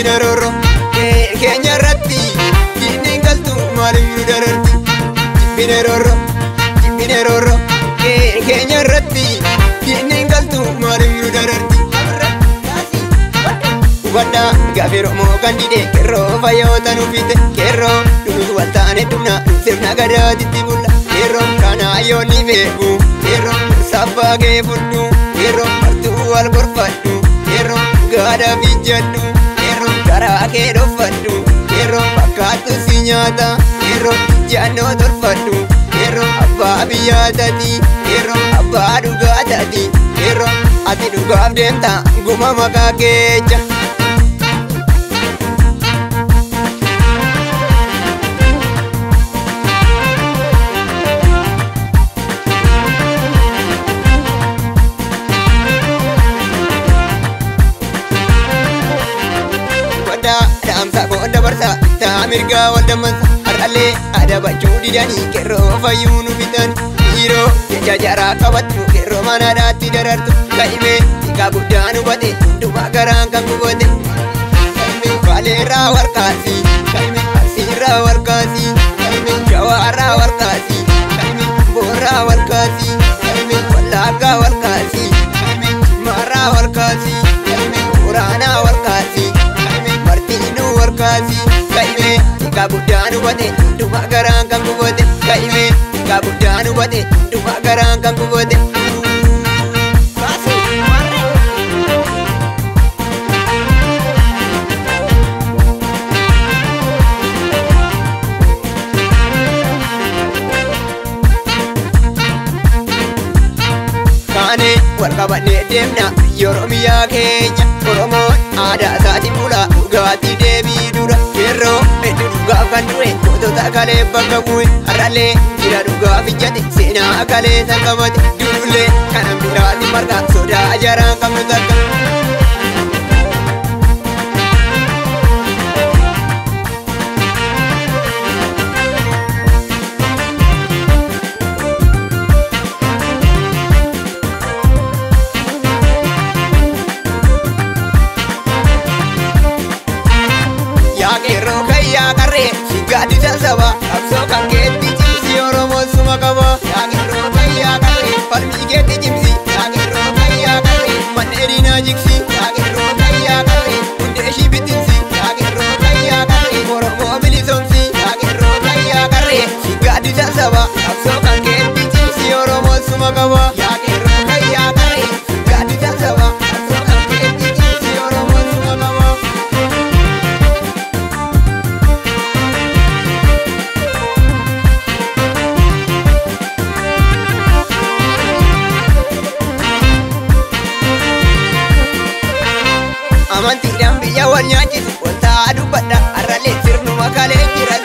jibbina roorro keenya irratti diinni galtu maaliif nu dararti jibbina roorro keenya irratti diinni galtu maaliif nu dararti Wada gafiro mo kandide kerro fayota nu fite kerro dunu waltane duna sirna gada titibula kerro kana yoni bebu kerro sabage fudu kerro martu wal gorfadu kerro gada bijadu kerro karake dofadu kerro pakatu sinyata kerro jano dorfadu kerro abba biyatati kerro abba dugatati kerro ati dugam denta guma makakeja Damsa konda barsa tamirga walda mansa arale ada baju didani kerro fayunu bitan hiro jajara kabatu kerro mana dati darartu kaime tika budanu bate duma garang kang bote kaime valera warkasi kaime asira warkasi kaime jawara warkasi kaime bora warkasi kaime walaga warkasi kaime mara warkasi kaime urana warkasi warkasi kaime kabudanu bate duma garang kang bote kaime kabudanu bate duma garang kang bote kane warkabane demna yoromiya kenya oromo ada saati mula ugati debi dura kerro edu duga kandure koto takale bagabuwe arale jira duga bijati sena akale sakabati dule kanam birati marga soda ajaran kamu takam Gadi sasaba, abso kan geti jimsi oromo suma kaba. Yagin roka ya kare, palmi geti jimsi. Yagin roka ya kare, maneri na jiksi. Yagin roka ya kare, undeshi bitinsi. Yagin roka ya kare, oromo milisomsi. Yagin roka ya kare, gadi sasaba, abso kan geti jimsi oromo suma kaba. Yagin roka ya kare, gadi sasaba, abso kan geti jimsi oromo suma kaba. Amanti dan biya wal nyaachis wanta dubbadha arralee sirnuma kalee jira